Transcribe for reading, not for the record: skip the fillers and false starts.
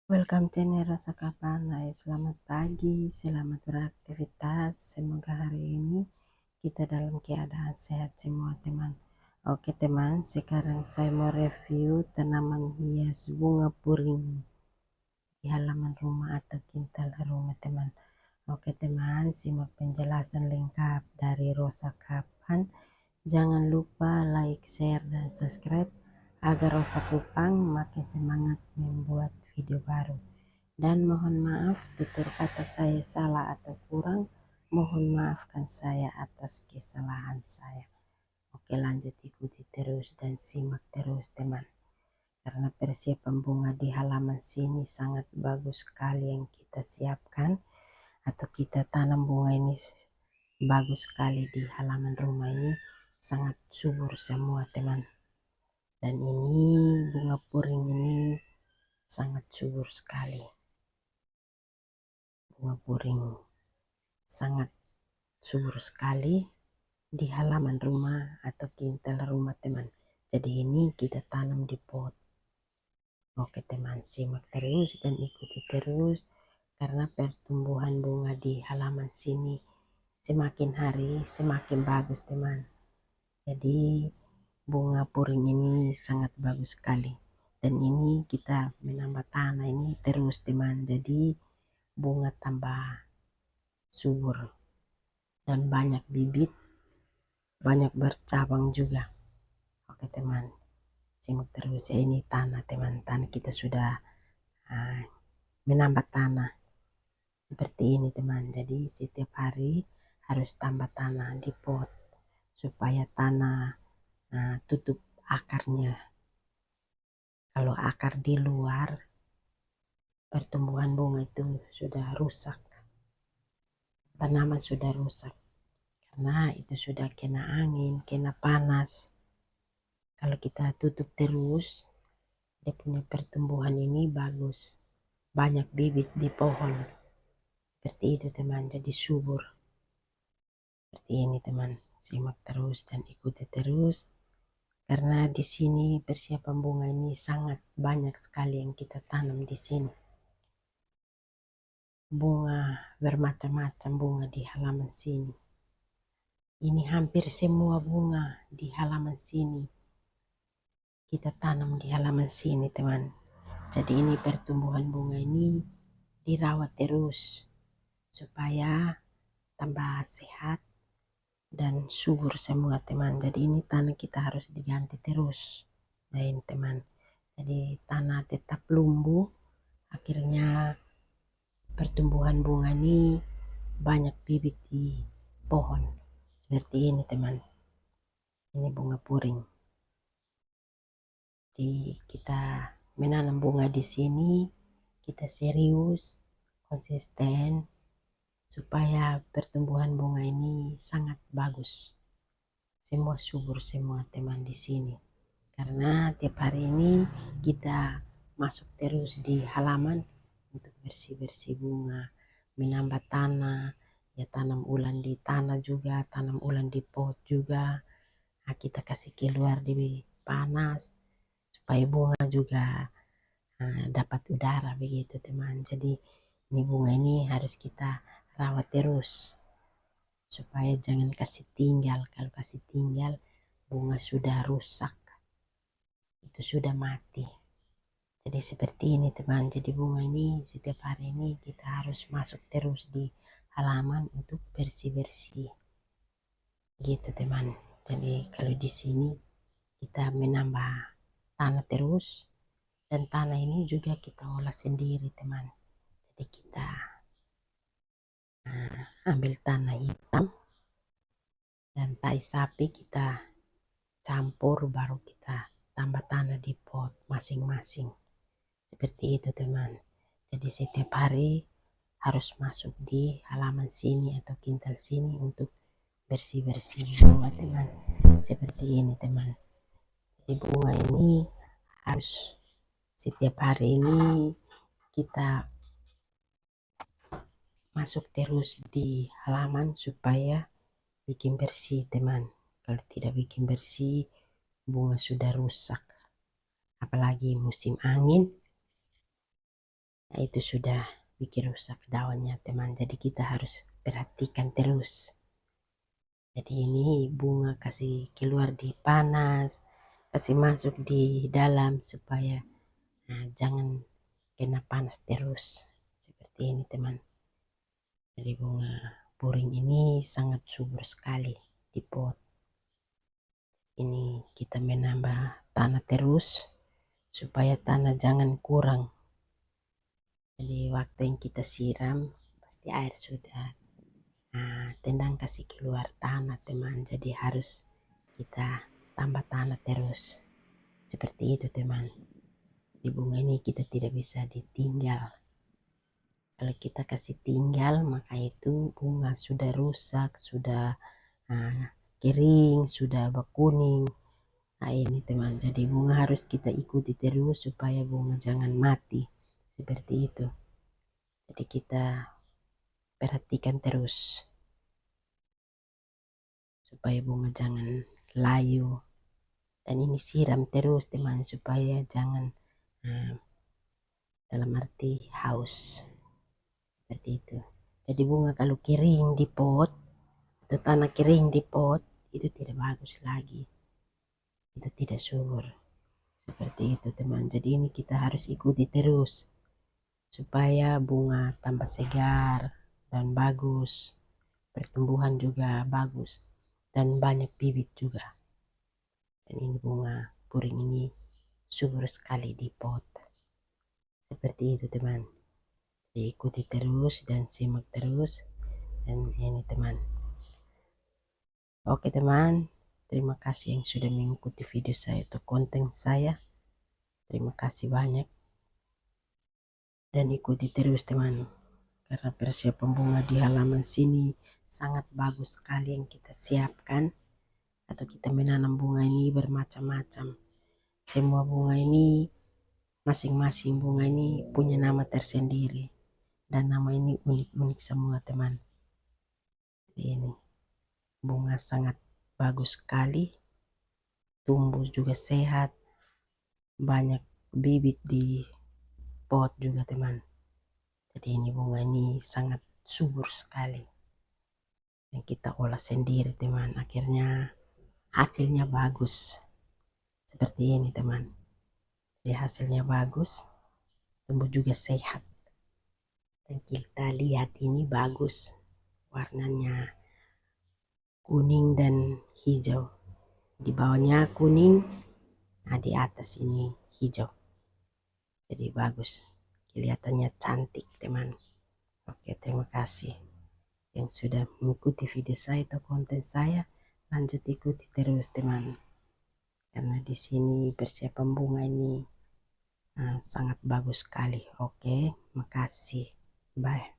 Welcome channel Rasa Kapanai. Selamat pagi, selamat beraktivitas. Semoga hari ini kita dalam keadaan sehat semua teman. Oke teman, sekarang saya mau review tanaman hias bunga puring di halaman rumah atau kintal rumah teman. Oke teman, simak penjelasan lengkap dari Rosa Kapan. Jangan lupa like, share, dan subscribe agar Rosa Kupang makin semangat membuat video baru. Dan mohon maaf tutur kata saya salah atau kurang, mohon maafkan saya atas kesalahan saya. Oke, lanjut ikuti terus dan simak terus teman, karena persiapan bunga di halaman sini sangat bagus sekali yang kita siapkan atau kita tanam. Bunga ini bagus sekali di halaman rumah ini, sangat subur semua teman. Dan ini bunga puring ini sangat subur sekali. Bunga puring sangat subur sekali di halaman rumah atau kintal rumah teman. Jadi ini kita tanam di pot. Oke teman, simak terus dan ikuti terus, karena pertumbuhan bunga di halaman sini semakin hari semakin bagus teman. Jadi bunga puring ini sangat bagus sekali. Dan ini kita menambah tanah ini terus teman, jadi bunga tambah subur dan banyak bibit, banyak bercabang juga. Oke teman, simak terus ya. Ini tanah teman, tanah kita sudah menambah tanah seperti ini teman. Jadi setiap hari harus tambah tanah di pot supaya tanah tutup akarnya. Kalau akar di luar, pertumbuhan bunga itu sudah rusak, tanaman sudah rusak, karena itu sudah kena angin, kena panas. Kalau kita tutup terus, dia punya pertumbuhan ini bagus, banyak bibit di pohon. Seperti itu teman, jadi subur. Seperti ini teman, simak terus dan ikuti terus, karena di sini persiapan bunga ini sangat banyak sekali yang kita tanam di sini. Bunga bermacam-macam bunga di halaman sini. Ini hampir semua bunga di halaman sini kita tanam di halaman sini teman. Jadi ini pertumbuhan bunga ini dirawat terus supaya tambah sehat dan subur semua teman. Jadi ini tanah kita harus diganti terus. Nah ini teman, jadi tanah tetap lumbuh, akhirnya pertumbuhan bunga ini banyak bibit di pohon. Seperti ini teman, ini bunga puring. Jadi kita menanam bunga di sini, kita serius, konsisten, supaya pertumbuhan bunga ini sangat bagus. Semua subur semua teman di sini. Karena tiap hari ini kita masuk terus di halaman untuk bersih-bersih bunga, menambah tanah, ya tanam ulang di tanah juga, tanam ulang di pot juga. Nah, kita kasih keluar di panas supaya bunga juga dapat udara begitu teman. Jadi ini bunga ini harus kita rawat terus supaya jangan kasih tinggal. Kalau kasih tinggal, bunga sudah rusak, itu sudah mati. Jadi seperti ini teman, jadi bunga ini setiap hari ini kita harus masuk terus di halaman untuk bersih-bersih gitu teman. Jadi kalau di sini kita menambah tanah terus, dan tanah ini juga kita olah sendiri teman. Jadi kita ambil tanah hitam dan tai sapi, kita campur, baru kita tambah tanah di pot masing-masing. Seperti itu teman. Jadi setiap hari harus masuk di halaman sini atau kintal sini untuk bersih-bersih bunga teman. Seperti ini teman. Jadi bunga ini harus setiap hari ini kita masuk terus di halaman supaya bikin bersih teman. Kalau tidak bikin bersih, bunga sudah rusak. Apalagi musim angin, Nah, itu sudah bikin rusak daunnya teman, jadi kita harus perhatikan terus. Jadi ini bunga kasih keluar di panas, kasih masuk di dalam supaya jangan kena panas terus seperti ini teman. Jadi bunga puring ini sangat subur sekali di pot. Ini kita menambah tanah terus supaya tanah jangan kurang. Jadi waktu yang kita siram pasti air sudah tendang kasih keluar tanah teman, jadi harus kita tambah tanah terus seperti itu teman. Di bunga ini kita tidak bisa ditinggal. Kalau kita kasih tinggal maka itu bunga sudah rusak, sudah kering, sudah berkuning. Nah ini teman, jadi bunga harus kita ikuti terus supaya bunga jangan mati seperti itu. Jadi kita perhatikan terus supaya bunga jangan layu, dan ini siram terus teman supaya jangan dalam arti haus seperti itu. Jadi bunga kalau kering di pot atau tanah kering di pot itu tidak bagus lagi, itu tidak subur seperti itu teman. Jadi ini kita harus ikuti terus supaya bunga tambah segar dan bagus, pertumbuhan juga bagus dan banyak bibit juga. Dan ini bunga puring ini subur sekali di pot seperti itu teman. Diikuti terus dan simak terus, dan ini teman. Oke teman, terima kasih yang sudah mengikuti video saya atau konten saya. Terima kasih banyak, dan ikuti terus teman, karena persiapan bunga di halaman sini sangat bagus sekali yang kita siapkan, atau kita menanam bunga ini bermacam-macam. Semua bunga ini, masing-masing bunga ini punya nama tersendiri, dan nama ini unik-unik semua teman. Ini bunga sangat bagus sekali, tumbuh juga sehat, banyak bibit di pot juga teman. Jadi ini bunga ini sangat subur sekali yang kita olah sendiri teman, akhirnya hasilnya bagus seperti ini teman. Jadi hasilnya bagus, tumbuh juga sehat, dan kita lihat ini bagus, warnanya kuning dan hijau, di bawahnya kuning, di atas ini hijau, jadi bagus, kelihatannya cantik teman. Oke, terima kasih yang sudah mengikuti video saya atau konten saya. Lanjut ikuti terus teman, karena di sini persiapan bunga ini sangat bagus sekali. Oke, makasih, bye.